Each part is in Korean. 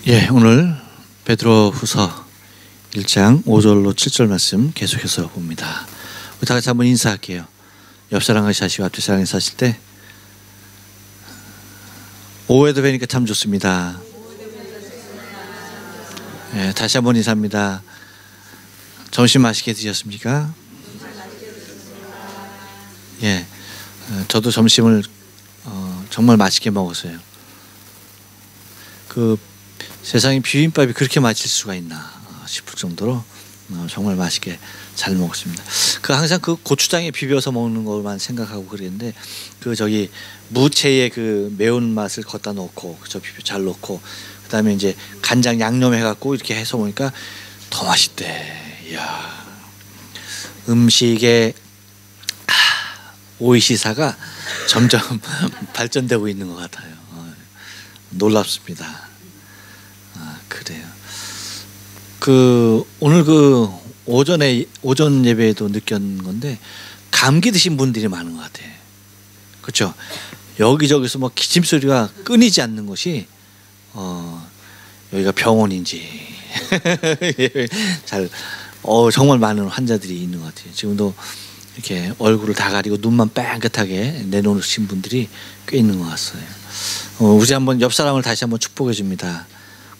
예, 오늘 베드로후서 1장 5절로 7절 말씀 계속해서 봅니다. 우리 다 같이 한번 인사할게요. 옆 사람과 사시고 앞뒤 사람과 사실 때 오해도 뵈니까 참 좋습니다. 예, 다시 한번 인사합니다. 점심 맛있게 드셨습니까? 예, 저도 점심을 정말 맛있게 먹었어요. 세상에 비빔밥이 그렇게 맛있을 수가 있나 싶을 정도로 정말 맛있게 잘 먹었습니다. 항상 고추장에 비벼서 먹는 것만 생각하고 그랬는데 무채에 매운 맛을 걷다 놓고 비벼 잘 넣고 그다음에 이제 간장 양념해 갖고 이렇게 해서 먹으니까 더 맛있대. 이야, 음식의 오이시사가 점점 발전되고 있는 것 같아요. 놀랍습니다. 그래요. 오늘 오전 예배에도 느꼈는 건데 감기 드신 분들이 많은 것 같아요. 그렇죠? 여기저기서 뭐 기침 소리가 끊이지 않는 곳이 여기가 병원인지 정말 많은 환자들이 있는 것 같아요. 지금도 이렇게 얼굴을 다 가리고 눈만 뺑긋하게 내놓으신 분들이 꽤 있는 것 같아요. 우리 한번 옆 사람을 다시 한번 축복해 줍니다.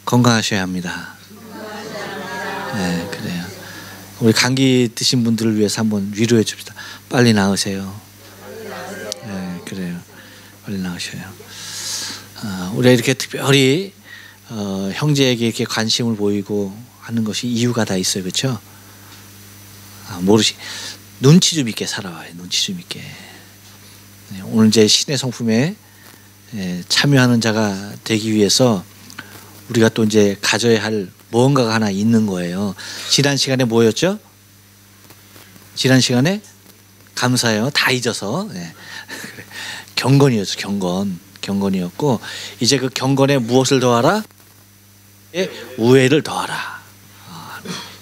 건강하셔야 합니다. 네, 그래요. 우리 감기 드신 분들을 위해서 한번 위로해 줍시다. 빨리 나으세요. 네, 그래요. 빨리 나으셔요. 우리가 이렇게 특별히 형제에게 이렇게 관심을 보이고 하는 것이 이유가 다 있어요, 그렇죠? 눈치 좀 있게 살아와요. 눈치 좀 있게. 네, 오늘 이제 신의 성품에 참여하는 자가 되기 위해서 우리가 또 이제 가져야 할 무언가가 하나 있는 거예요. 지난 시간에 뭐였죠? 지난 시간에 감사해요. 다 잊어서. 네. 경건이었죠. 경건이었고 이제 그 경건에 무엇을 더하라? 우애를 더하라.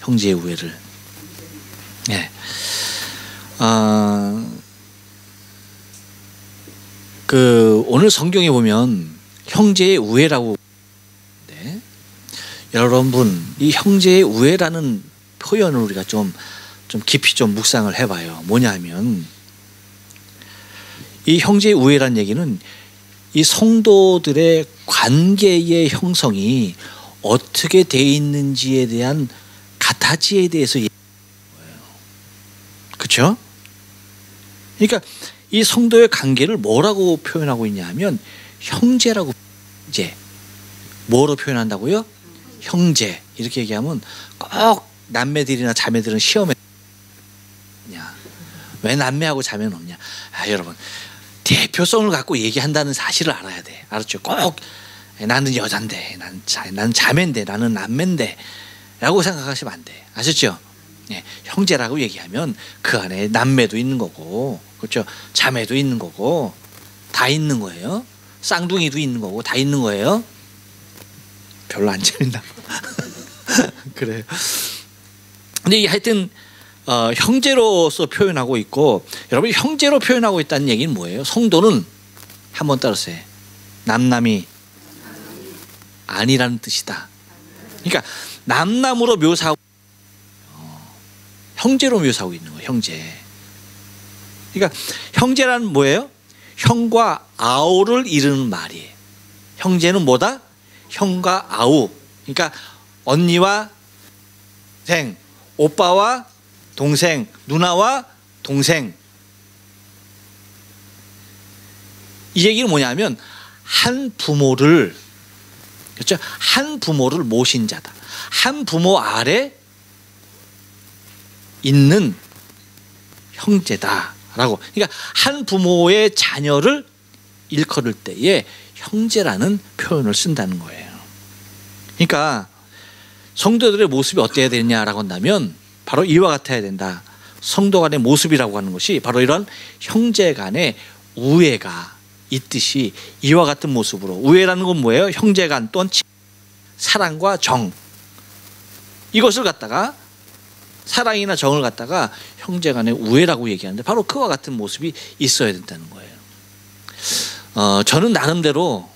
형제의 우애를. 네. 오늘 성경에 보면 형제의 우애라고. 네. 여러분, 이 형제의 우애라는 표현을 우리가 좀 깊이 좀 묵상을 해봐요. 뭐냐면 이 형제의 우애라는 얘기는 이 성도들의 관계의 형성이 어떻게 돼 있는지에 대한 가타지에 대해서 얘기하는 거예요. 그렇죠? 그러니까 이 성도의 관계를 뭐라고 표현하고 있냐면 형제라고. 이제 뭐로 표현한다고요? 형제. 이렇게 얘기하면 꼭 남매들이나 자매들은 시험에 왜 남매하고 자매는 없냐? 여러분, 대표성을 갖고 얘기한다는 사실을 알아야 돼. 알았죠? 꼭 나는 여잔데, 나는 자매인데, 나는 남매인데 라고 생각하시면 안 돼. 아셨죠? 네, 형제라고 얘기하면 그 안에 남매도 있는 거고, 그렇죠? 자매도 있는 거고, 다 있는 거예요. 쌍둥이도 있는 거고, 다 있는 거예요. 별로 안 재밌나 봐. 그래요. 근데 하여튼 형제로서 표현하고 있고, 여러분 형제로 표현하고 있다는 얘기는 뭐예요? 성도는 한번 따라서 남남이 아니라는 뜻이다. 그러니까 남남으로 묘사하고 형제로 묘사하고 있는 거예요. 형제. 그러니까 형제라는 뭐예요? 형과 아우를 이루는 말이에요. 형제는 뭐다? 형과 아우. 그러니까 언니와 동생, 오빠와 동생, 누나와 동생. 이 얘기는 뭐냐면 한 부모를, 그렇죠? 한 부모를 모신 자다. 한 부모 아래 있는 형제다라고. 그러니까 한 부모의 자녀를 일컬을 때에 형제라는 표현을 쓴다는 거예요. 그러니까 성도들의 모습이 어때야 되느냐라고 한다면 바로 이와 같아야 된다. 성도 간의 모습이라고 하는 것이 바로 이런 형제 간의 우애가 있듯이 이와 같은 모습으로. 우애라는 건 뭐예요? 형제 간 또는 사랑과 정, 이것을 갖다가 사랑이나 정을 갖다가 형제 간의 우애라고 얘기하는데 바로 그와 같은 모습이 있어야 된다는 거예요. 저는 나름대로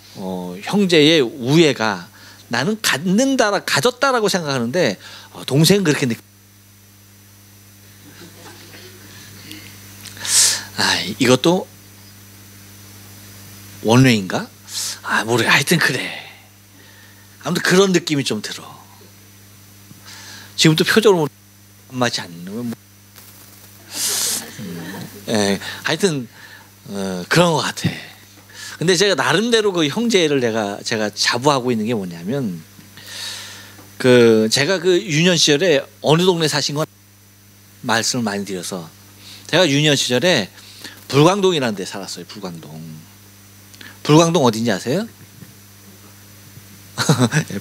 형제의 우애가 나는 가졌다라고 생각하는데 동생은 그렇게 이것도 원웨인가? 모르겠어. 하여튼 그래. 아무튼 그런 느낌이 좀 들어. 지금도 표정으로 안 맞지 않는. 하여튼 그런 것 같아. 근데 제가 나름대로 그 형제를 제가 자부하고 있는 게 뭐냐면 제가 그 유년 시절에 어느 동네 사신 건 말씀을 많이 드려서 제가 유년 시절에 불광동이라는 데 살았어요. 불광동 어딘지 아세요?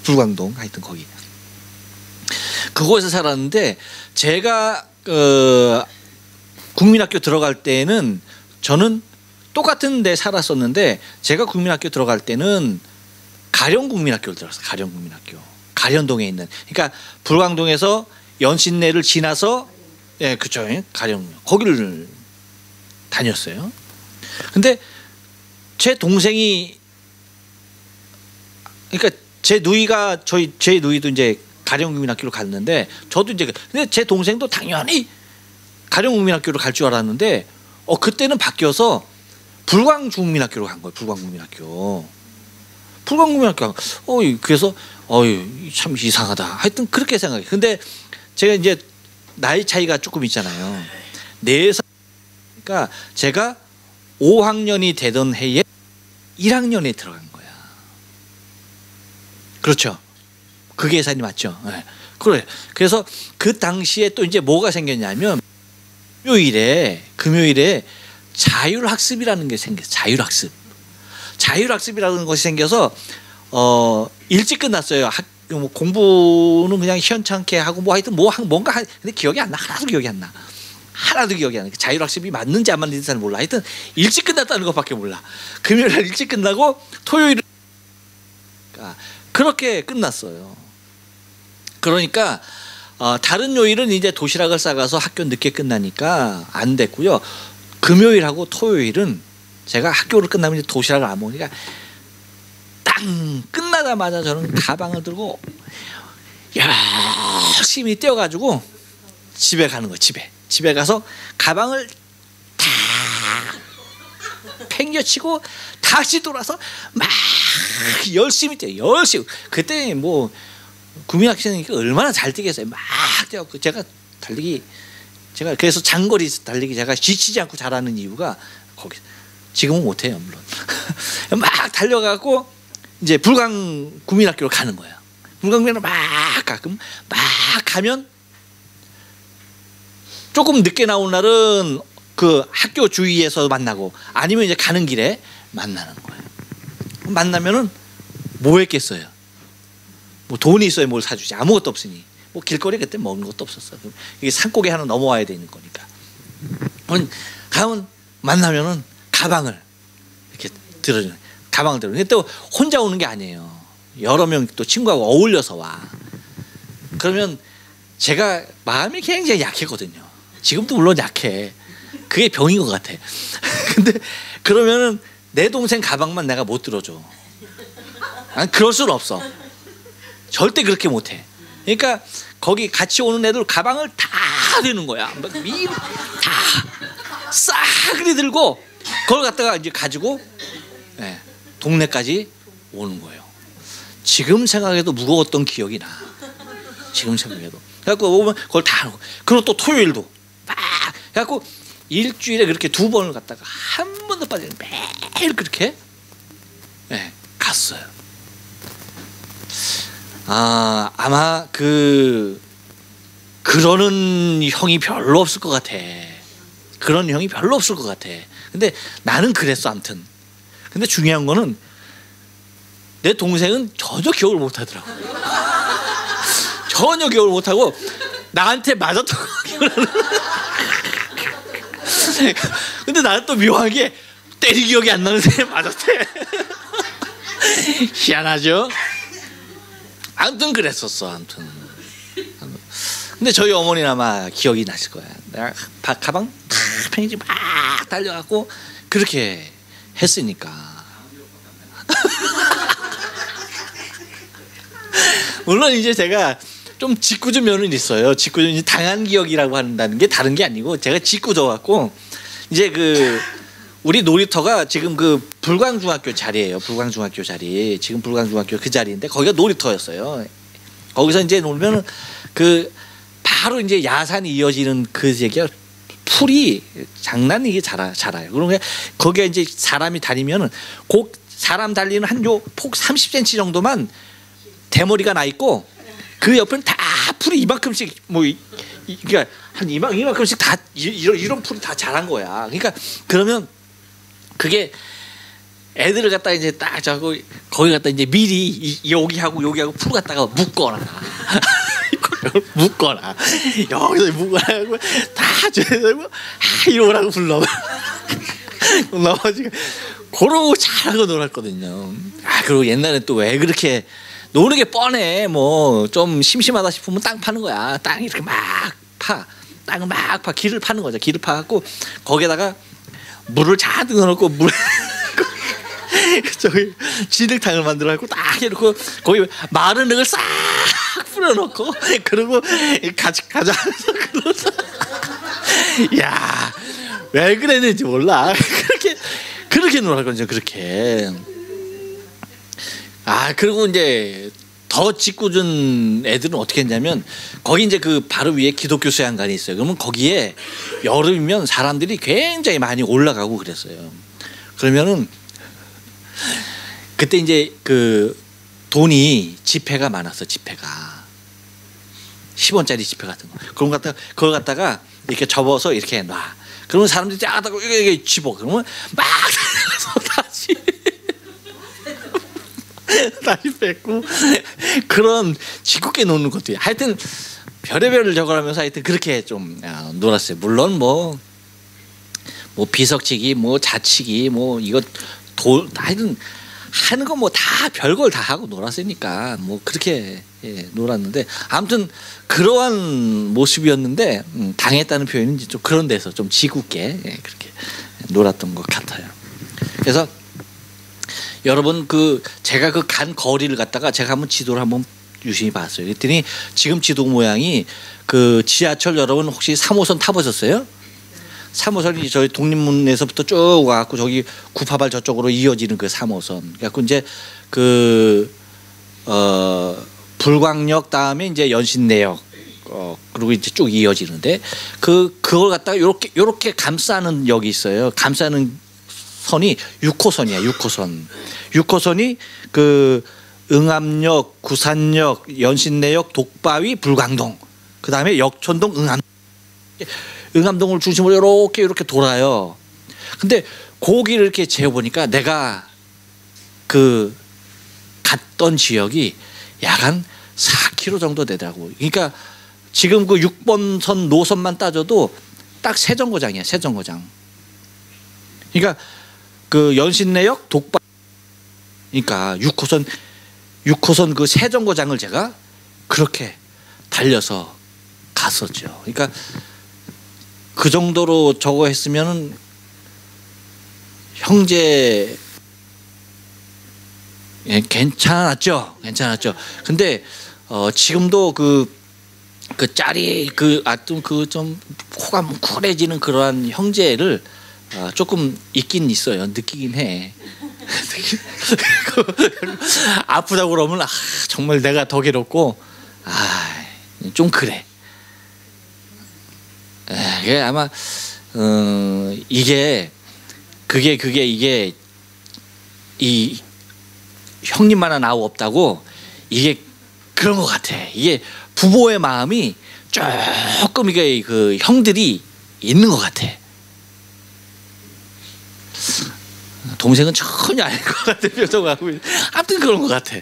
불광동 하여튼 거기. 그곳에서 살았는데 제가 국민학교 들어갈 때는 저는 똑같은 데 살았었는데 제가 국민학교 들어갈 때는 가령국민학교를 들었어요. 가령국민학교. 가련동에 있는. 그러니까 불광동에서 연신내를 지나서 그쵸. 가령 거기를 다녔어요. 근데 제 동생이 그러니까 제 누이도 이제 가령국민학교로 갔는데 저도 이제 근데 제 동생도 당연히 가령국민학교로 갈 줄 알았는데 그때는 바뀌어서 불광중민학교로 간 거예요. 불광국민학교. 그래서 참 이상하다. 하여튼 그렇게 생각해. 근데 제가 이제 나이 차이가 조금 있잖아요. 4살. 그러니까 제가 5학년이 되던 해에 1학년에 들어간 거야. 그렇죠. 그 계산이 맞죠. 네. 그래. 그래서 그 당시에 또 이제 뭐가 생겼냐면 금요일에 자율학습이라는 게 생겼어요. 자율학습이라는 것이 생겨서 일찍 끝났어요. 뭐 공부는 그냥 시원찮게 하고 뭐 하여튼 뭔가 근데 기억이 안 나. 하나도 기억이 안 나. 자율학습이 맞는지 안 맞는지 잘 몰라. 하여튼 일찍 끝났다는 것밖에 몰라. 금요일날 일찍 끝나고 토요일은 그렇게 끝났어요. 그러니까 다른 요일은 이제 도시락을 싸가서 학교 늦게 끝나니까 안 됐고요. 금요일하고 토요일은 제가 학교를 끝나면 이제 도시락을 안 먹으니까 땅 끝나자마자 저는 가방을 들고 열심히 뛰어가지고 집에 가는 거예요. 집에 가서 가방을 다 팽겨치고 다시 돌아서 막 열심히 뛰어요. 그때 뭐 국민학생이니까 얼마나 잘 뛰겠어요. 막 뛰어갖고 제가 그래서 장거리 달리기 제가 지치지 않고 잘하는 이유가 거기. 지금은 못해요 물론. 막 달려가고 이제 불광 국민학교로 가는 거예요. 불광국민학교 막 가면 조금 늦게 나온 날은 그 학교 주위에서 만나고 아니면 이제 가는 길에 만나는 거예요. 만나면은 뭐 했겠어요? 뭐 돈이 있어야 뭘 사주지. 아무것도 없으니. 뭐 길거리에 그때 먹는 것도 없었어. 이게 산고개 하나 넘어와야 되는 거니까. 가면 만나면은 가방을 이렇게 들어주는. 근데 또 혼자 오는 게 아니에요. 여러 명 또 친구하고 어울려서 와. 그러면 제가 마음이 굉장히 약했거든요. 지금도 물론 약해. 그게 병인 것 같아. 근데 그러면은 내 동생 가방만 내가 못 들어줘. 난 그럴 수는 없어. 절대 그렇게 못해. 그러니까 거기 같이 오는 애들 가방을 다 드는 거야. 다 싸그리 들고 그걸 갖다가 이제 가지고 동네까지 오는 거예요. 지금 생각해도 무거웠던 기억이 나. 지금 생각해도. 그래갖고 오면 그걸 다 하고. 그리고 또 토요일도 막 그래갖고 일주일에 그렇게 2번을 갔다가 한 번도 빠지지 매일 그렇게 갔어요. 아마 그러는 형이 별로 없을 것 같아. 근데 나는 그랬어 아무튼. 근데 중요한 거는 내 동생은 전혀 기억을 못 하더라고. 전혀 기억을 못 하고 나한테 맞았던 거. 근데 나는 또 묘하게 때리 기억이 안 나는 사람이 맞았대. 희한하죠? 아무튼 그랬었어. 아무튼. 근데 저희 어머니는 아마 기억이 나실 거야. 내가 가방 탁 팽이지 막 달려갖고 그렇게 했으니까. 물론 이제 제가 좀 짓궂은 면은 있어요. 짓궂은 당한 기억이라고 한다는 게 다른 게 아니고 제가 짓궂어 갖고 이제 그 우리 놀이터가 지금 그 불광중학교 자리예요. 불광중학교 자리. 지금 불광중학교 그 자리인데 거기가 놀이터였어요. 거기서 이제 놀면은 그 바로 이제 야산이 이어지는 그 얘기가 풀이 장난이게 자라요. 그러면 거기에 이제 사람이 다니면은 그 사람 달리는 한 요 폭 30cm 정도만 대머리가 나 있고 그 옆에는 다 풀이 이만큼씩 뭐 그러니까 한 이만큼씩 다 이런 풀이 다 자란 거야. 그러니까 그러면 그게 애들을 갖다 이제 딱 자고 거기 갖다 이제 미리 여기하고 풀 갖다가 묶거나 여기서 묶어라고 다 줘야되고 이러라고 불러. 나머지가 그러고 잘하고 놀았거든요. 그리고 옛날에 또 왜 그렇게 노는 게 뻔해. 뭐 좀 심심하다 싶으면 땅 파는 거야. 땅 이렇게 막 파. 땅을 막 파. 길을 파는 거죠. 길을 파갖고 거기에다가 물을 잔뜩 넣어놓고 물 저기 진흙탕을 만들어갖고 딱 해놓고 거기 마른 흙을 싹 뿌려놓고 그리고 가져가면서 그러서 야, 왜 그랬는지 몰라. 그렇게 놀았거든요. 그렇게. 그리고 이제 더 짓궂은 애들은 어떻게 했냐면 거기 이제 그 바로 위에 기독교 수양관이 있어요. 그러면 거기에 여름이면 사람들이 굉장히 많이 올라가고 그랬어요. 그러면은 그때 이제 그 돈이 지폐가 많았어. 지폐가 10원짜리 지폐 같은 거. 그걸 갖다가 이렇게 접어서 이렇게 놔. 그러면 사람들이 짜다고 이렇게 집어. 그러면 막 다시 뺏고 그런 짓궂게 노는 것도 하여튼 별의별을 적어가면서 하여튼 그렇게 좀 놀았어요. 물론 뭐 비석치기 뭐 자치기 뭐 이거 하여튼 하는 거 뭐 다 별걸 다 하고 놀았으니까 뭐 그렇게 놀았는데 아무튼 그러한 모습이었는데 당했다는 표현은 좀 그런 데서 좀 짓궂게 그렇게 놀았던 것 같아요. 그래서 여러분 제가 그 간 거리를 갖다가 제가 한번 지도를 한번 유심히 봤어요. 그랬더니 지금 지도 모양이 그 지하철 여러분 혹시 3호선 타보셨어요? 3호선이 저희 독립문에서부터 쭉 와갖고 저기 구파발 저쪽으로 이어지는 그 3호선. 그래갖고 이제 불광역 다음에 이제 연신내역 그리고 이제 쭉 이어지는데 그걸 갖다가 요렇게 감싸는 역이 있어요. 감싸는 선이 6호선이야. 6호선이 그 응암역, 구산역, 연신내역, 독바위, 불광동. 그 다음에 역촌동, 응암동을 중심으로 이렇게 돌아요. 근데 거기를 이렇게 재어보니까 내가 그 갔던 지역이 약 한 4km 정도 되더라고. 그러니까 지금 그 6번선 노선만 따져도 딱 세정거장이야. 세정거장. 그러니까 그 연신내역 독바 그러니까 6호선 그 세정거장을 제가 그렇게 달려서 갔었죠. 그러니까 그 정도로 저거 했으면은 형제 괜찮았죠. 근데 지금도 그 짤이 좀 코가 뭉클해지는 그러한 형제를 조금 있긴 있어요. 느끼긴 해. 아프다고 그러면 정말 내가 더 괴롭고 좀 그래. 그게 아마 이게 이 형님만한 아우 없다고 이게 그런 것 같아. 이게 부모의 마음이 조금 이게 그 형들이 있는 것 같아. 동생은 전혀 아닐 것 같아. 표정하고 아무튼 그런 것 같아.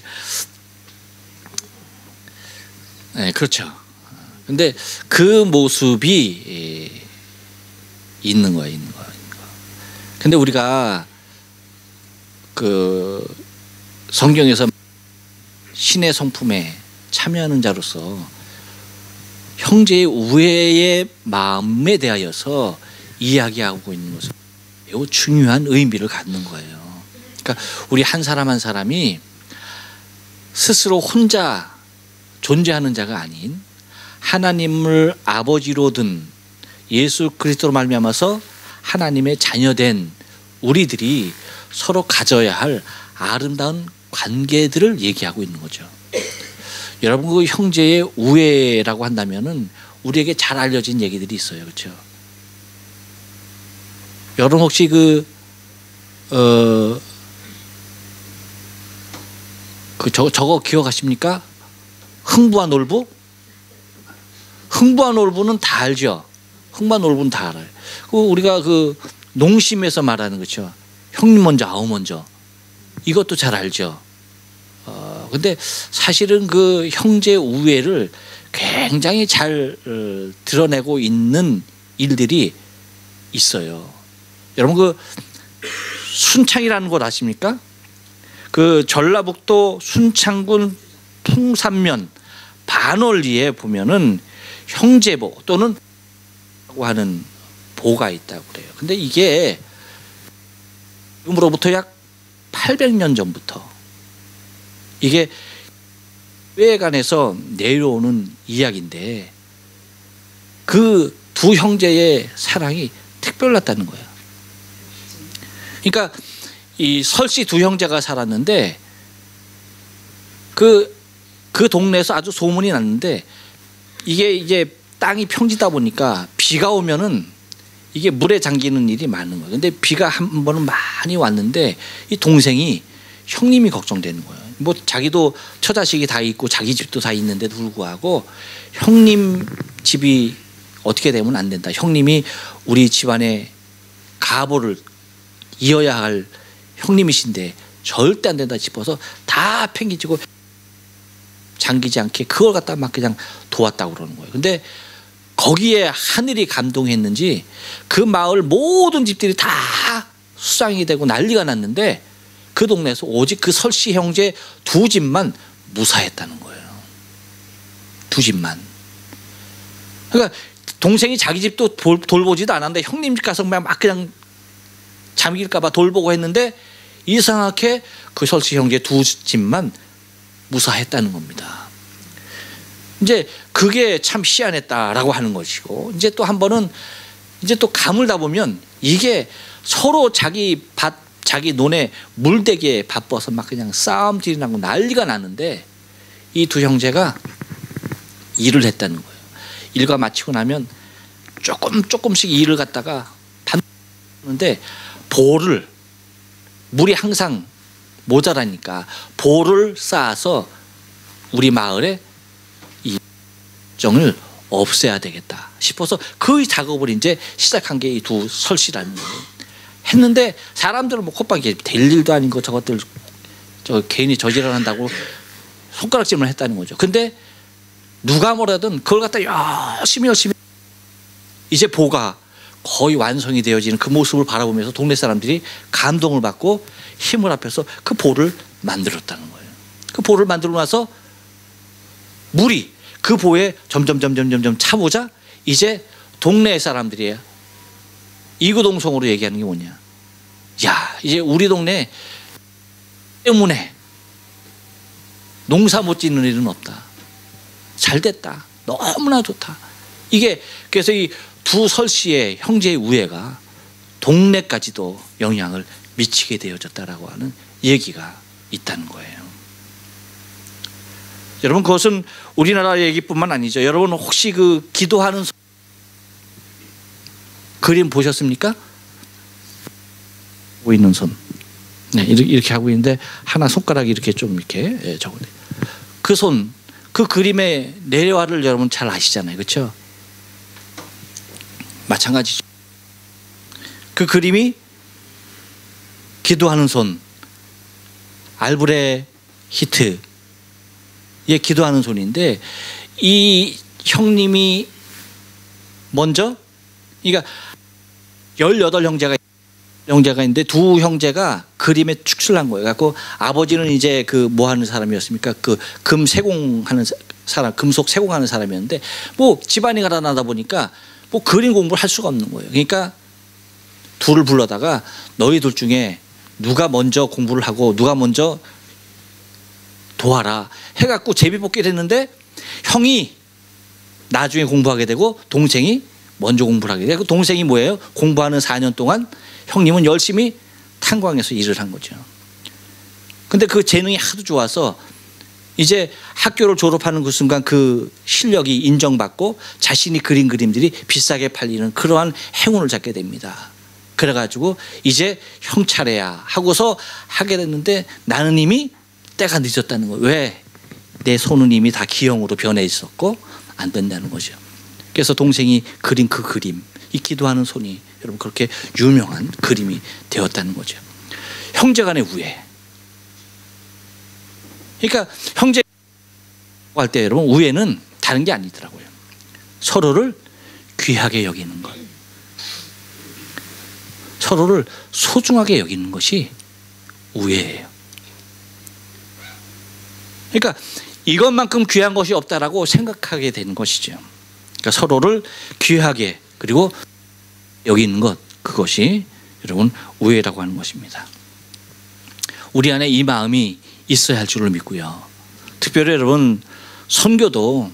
네, 그렇죠. 근데 그 모습이 있는 거야. 근데 우리가 그 성경에서 신의 성품에 참여하는 자로서 형제의 우애의 마음에 대하여서 이야기하고 있는 것은 매우 중요한 의미를 갖는 거예요. 그러니까 우리 한 사람 한 사람이 스스로 혼자 존재하는 자가 아닌 하나님을 아버지로 든 예수 그리스도로 말미암아서 하나님의 자녀된 우리들이 서로 가져야 할 아름다운 관계들을 얘기하고 있는 거죠. 여러분, 그 형제의 우애라고 한다면은 우리에게 잘 알려진 얘기들이 있어요. 그렇죠? 여러분 혹시 저거 기억하십니까? 흥부와 놀부? 흥부와 놀부는 다 알죠. 흥부와 놀부는 다 알아요. 우리가 그 농심에서 말하는 거죠. 형님 먼저 아우 먼저. 이것도 잘 알죠. 근데 사실은 그 형제 우애를 굉장히 잘 드러내고 있는 일들이 있어요. 여러분 그 순창이라는 곳 아십니까? 그 전라북도 순창군 풍산면 반월리에 보면은 형제보 또는 하는 보가 있다고 그래요. 근데 이게 지금으로부터 약 800년 전부터 이게 외관에서 내려오는 이야기인데 그 두 형제의 사랑이 특별했다는 거예요. 그러니까 이 설씨 두 형제가 살았는데 그 동네에서 아주 소문이 났는데 이게 이제 땅이 평지다 보니까 비가 오면은 이게 물에 잠기는 일이 많은 거예요. 근데 비가 한 번은 많이 왔는데 이 동생이 형님이 걱정되는 거예요. 뭐 자기도 처자식이 다 있고 자기 집도 다 있는데도 불구하고 형님 집이 어떻게 되면 안 된다. 형님이 우리 집안의 가보를 이어야 할 형님이신데 절대 안 된다 싶어서 다 팽개치고 잠기지 않게 그걸 갖다 막 그냥 도왔다고 그러는 거예요. 근데 거기에 하늘이 감동했는지 그 마을 모든 집들이 다 수상이 되고 난리가 났는데 그 동네에서 오직 그 설씨 형제 두 집만 무사했다는 거예요. 두 집만. 그러니까 동생이 자기 집도 돌보지도 않았는데 형님 집 가서 막 그냥 잠길까 봐 돌보고 했는데 이상하게 그 설씨 형제 두 집만 무사했다는 겁니다. 이제 그게 참 희한했다라고 하는 것이고 이제 또 한 번은 이제 또 가물다 보면 이게 서로 자기 밭 자기 논에 물대기에 바빠서 막 그냥 싸움질이 나고 난리가 나는데 이 두 형제가 일을 했다는 거예요. 일과 마치고 나면 조금씩 일을 갖다가 받는데 보를 물이 항상 모자라니까 보를 쌓아서 우리 마을에 이 정을 없애야 되겠다 싶어서 그 작업을 이제 시작한 게 이 두 설씨라는 거예요. 했는데 사람들은 뭐 콧방에 될 일도 아닌 거 저것들 저 괜히 저질러한다고 손가락질만 했다는 거죠. 근데 누가 뭐라든 그걸 갖다 열심히 이제 보가 거의 완성이 되어지는 그 모습을 바라보면서 동네 사람들이 감동을 받고 힘을 합해서 그 보를 만들었다는 거예요. 그 보를 만들고 나서 물이 그 보에 점점 차보자 이제 동네 사람들이 이구동성으로 얘기하는 게 뭐냐. 야, 이제 우리 동네 때문에 농사 못 짓는 일은 없다. 잘 됐다. 너무나 좋다. 이게 그래서 이 두 설씨의 형제의 우애가 동네까지도 영향을 미치게 되어졌다라고 하는 얘기가 있다는 거예요. 여러분 그것은 우리나라 얘기뿐만 아니죠. 여러분 혹시 그 기도하는 그림 보셨습니까? 하고 있는 손. 네, 이렇게 하고 있는데 하나 손가락이 이렇게 좀 이렇게 적어요. 그 손, 그 그림의 내려와를 여러분 잘 아시잖아요. 그렇죠? 마찬가지죠. 그 그림이 기도하는 손, 알브레 히트의 기도하는 손인데 이 형님이 먼저 그러니까 18형제가 있는데 두 형제가 그림에 축출한 거예요. 갖고 아버지는 이제 그 뭐 하는 사람이었습니까? 그 금 세공하는 사람, 금속 세공하는 사람이었는데 뭐 집안이 가난하다 보니까 뭐 그림 공부를 할 수가 없는 거예요. 그러니까 둘을 불러다가 너희 둘 중에 누가 먼저 공부를 하고 누가 먼저 도와라 해갖고 제비뽑기를 했는데 형이 나중에 공부하게 되고 동생이 먼저 공부를 하게 되고, 동생이 뭐예요? 공부하는 4년 동안 형님은 열심히 탄광에서 일을 한 거죠. 근데 그 재능이 하도 좋아서 이제 학교를 졸업하는 그 순간 그 실력이 인정받고 자신이 그린 그림들이 비싸게 팔리는 그러한 행운을 잡게 됩니다. 그래가지고 이제 형 차례야 하고서 하게 됐는데 나는 이미 때가 늦었다는 거예요. 왜? 내 손은 이미 다 기형으로 변해 있었고 안 된다는 거죠. 그래서 동생이 그린 그 그림, 이 기도하는 손이 여러분 그렇게 유명한 그림이 되었다는 거죠. 형제 간의 우애. 그러니까 형제 할 때 여러분 우애는 다른 게 아니더라고요. 서로를 귀하게 여기는 것, 서로를 소중하게 여기는 것이 우애예요. 그러니까 이것만큼 귀한 것이 없다라고 생각하게 되는 것이죠. 그러니까 서로를 귀하게 그리고 여기는 것, 그것이 여러분 우애라고 하는 것입니다. 우리 안에 이 마음이 있어야 할 줄을 믿고요. 특별히 여러분 선교도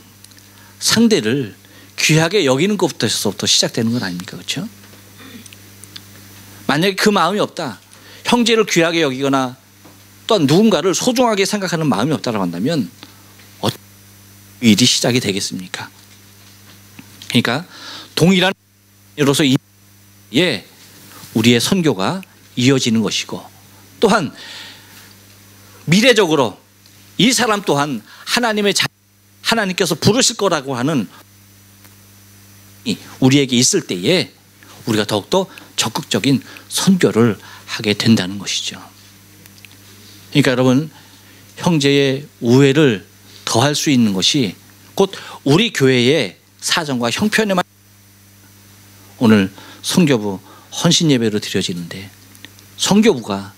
상대를 귀하게 여기는 것부터 시작되는 건 아닙니까? 그렇죠? 만약에 그 마음이 없다, 형제를 귀하게 여기거나 또한 누군가를 소중하게 생각하는 마음이 없다라고 한다면 어떤 일이 시작이 되겠습니까? 그러니까 동일한 이로서 우리의 선교가 이어지는 것이고, 또한 미래적으로 이 사람 또한 하나님께서 부르실 거라고 하는 우리에게 있을 때에 우리가 더욱더 적극적인 선교를 하게 된다는 것이죠. 그러니까 여러분 형제의 우애를 더할 수 있는 것이 곧 우리 교회의 사정과 형편에만 오늘 선교부 헌신 예배로 드려지는데, 선교부가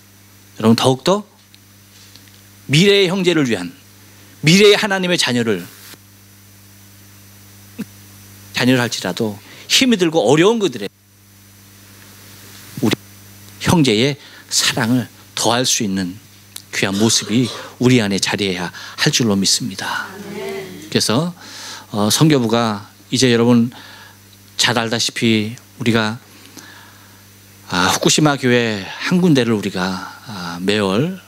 여러분 더욱더 미래의 형제를 위한, 미래의 하나님의 자녀를 할지라도 힘이 들고 어려운 그들의 우리 형제의 사랑을 더할 수 있는 귀한 모습이 우리 안에 자리해야 할 줄로 믿습니다. 그래서 선교부가 이제 여러분 잘 알다시피 우리가 후쿠시마 교회 한 군데를 우리가 매월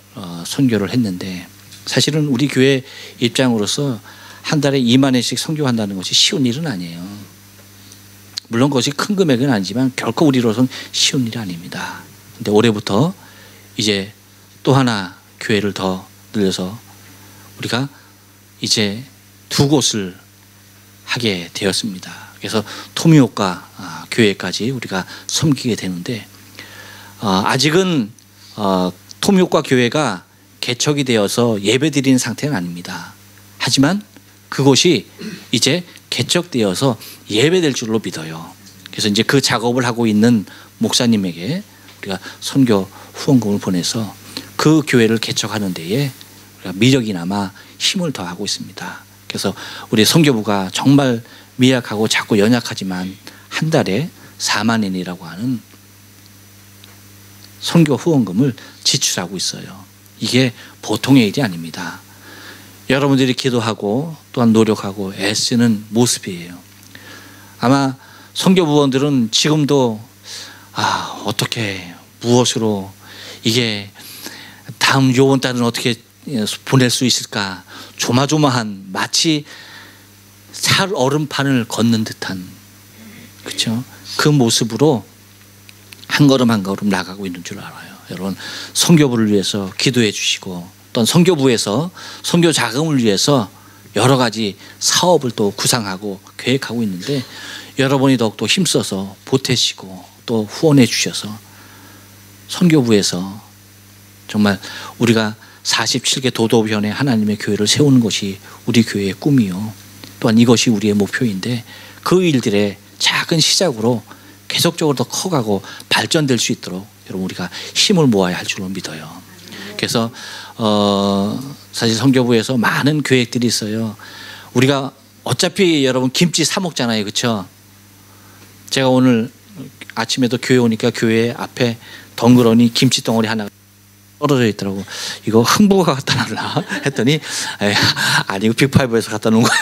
선교를 했는데, 사실은 우리 교회 입장으로서 한 달에 2만 회씩 선교한다는 것이 쉬운 일은 아니에요. 물론 그것이 큰 금액은 아니지만 결코 우리로서는 쉬운 일이 아닙니다. 근데 올해부터 이제 또 하나 교회를 더 늘려서 우리가 이제 2곳을 하게 되었습니다. 그래서 토미오카 교회까지 우리가 섬기게 되는데, 아직은 토미오카 교회가 개척이 되어서 예배드리는 상태는 아닙니다. 하지만 그곳이 이제 개척되어서 예배될 줄로 믿어요. 그래서 이제 그 작업을 하고 있는 목사님에게 우리가 선교 후원금을 보내서 그 교회를 개척하는 데에 우리가 미력이나마 힘을 더하고 있습니다. 그래서 우리 선교부가 정말 미약하고 작고 연약하지만 한 달에 4만 엔이라고 하는 선교 후원금을 지출하고 있어요. 이게 보통의 일이 아닙니다. 여러분들이 기도하고 또한 노력하고 애쓰는 모습이에요. 아마 선교부원들은 지금도 어떻게 무엇으로 이게 다음 요번 달은 어떻게 보낼 수 있을까 조마조마한, 마치 살 얼음판을 걷는 듯한, 그렇죠? 그 모습으로 한 걸음 한 걸음 나가고 있는 줄 알아요. 여러분 선교부를 위해서 기도해 주시고, 또한 선교부에서 선교 자금을 위해서 여러 가지 사업을 또 구상하고 계획하고 있는데, 여러분이 더욱더 힘써서 보태시고 또 후원해 주셔서 선교부에서 정말 우리가 47개 도도변에 하나님의 교회를 세우는 것이 우리 교회의 꿈이요, 또한 이것이 우리의 목표인데, 그 일들의 작은 시작으로 계속적으로 더 커가고 발전될 수 있도록 여러분 우리가 힘을 모아야 할 줄로 믿어요. 그래서 사실 선교부에서 많은 계획들이 있어요. 우리가 어차피 여러분 김치 사 먹잖아요, 그렇죠? 제가 오늘 아침에도 교회 오니까 교회 앞에 덩그러니 김치 덩어리 하나 떨어져 있더라고. 이거 흥부가 갖다 놨나 했더니 아니고 빅5에서 갖다 놓은 거야.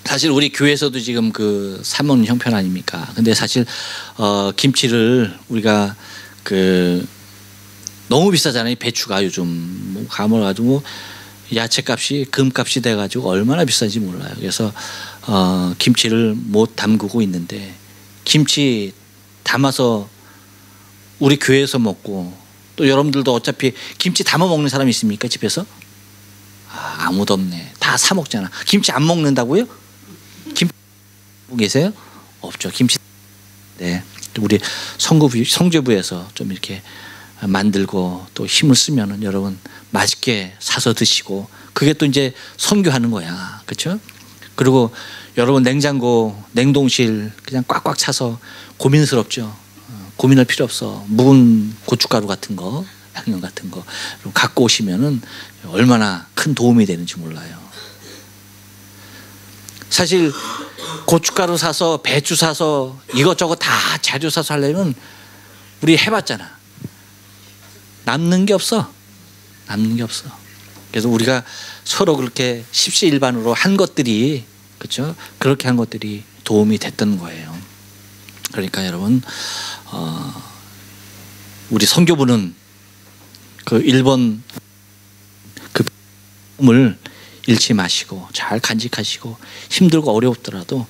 사실 우리 교회에서도 지금 그 사 먹는 형편 아닙니까? 근데 사실 김치를 우리가 그 너무 비싸잖아요. 배추가 요즘 뭐 감아가지고 야채값이 금값이 돼가지고 얼마나 비싼지 몰라요. 그래서 김치를 못 담그고 있는데 김치 담아서 우리 교회에서 먹고 또 여러분들도 어차피 김치 담아 먹는 사람 있습니까 집에서? 아무도 없네. 다 사 먹잖아. 김치 안 먹는다고요? 김치 계세요? 없죠. 김치. 네, 우리 성교부에서 좀 이렇게 만들고 또 힘을 쓰면은 여러분 맛있게 사서 드시고 그게 또 이제 선교하는 거야. 그렇죠? 그리고 여러분 냉장고, 냉동실 그냥 꽉꽉 차서 고민스럽죠. 고민할 필요 없어. 묵은 고춧가루 같은 거, 양념 같은 거 갖고 오시면은 얼마나 큰 도움이 되는지 몰라요. 사실 고춧가루 사서 배추 사서 이것저것 다 재료 사서 하려면 우리 해봤잖아. 남는 게 없어. 남는 게 없어. 그래서 우리가 서로 그렇게 십시일반으로 한 것들이 그렇죠? 그렇게 한 것들이 도움이 됐던 거예요. 그러니까 여러분 우리 선교부는 그 일본 그 꿈을 잃지 마시고 잘 간직하시고 힘들고 어렵더라도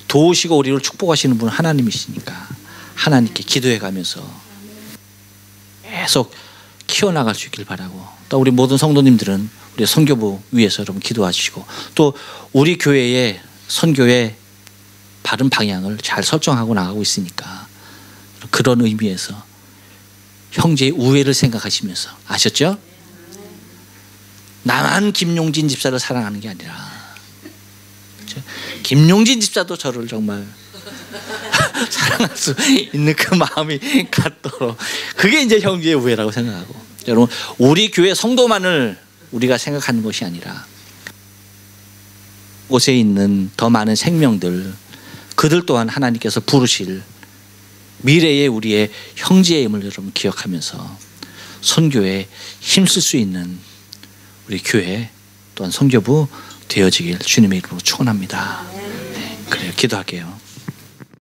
도우시고 우리를 축복하시는 분은 하나님이시니까 하나님께 기도해 가면서 계속 키워나갈 수 있길 바라고 또 우리 모든 성도님들은 우리 선교부 위해서 여러분 기도하시고 또 우리 교회의 선교의 바른 방향을 잘 설정하고 나가고 있으니까 그런 의미에서 형제의 우애를 생각하시면서 아셨죠? 나만 김용진 집사를 사랑하는 게 아니라 그렇죠? 김용진 집사도 저를 정말 사랑할 수 있는 그 마음이 갖도록 그게 이제 형제의 우애라고 생각하고 여러분 우리 교회 성도만을 우리가 생각하는 것이 아니라 곳에 있는 더 많은 생명들 그들 또한 하나님께서 부르실 미래의 우리의 형제임을 여러분 기억하면서 선교에 힘쓸 수 있는 우리 교회 또한 선교부 되어지길 주님의 이름으로 축원합니다. 네, 그래요. 기도할게요.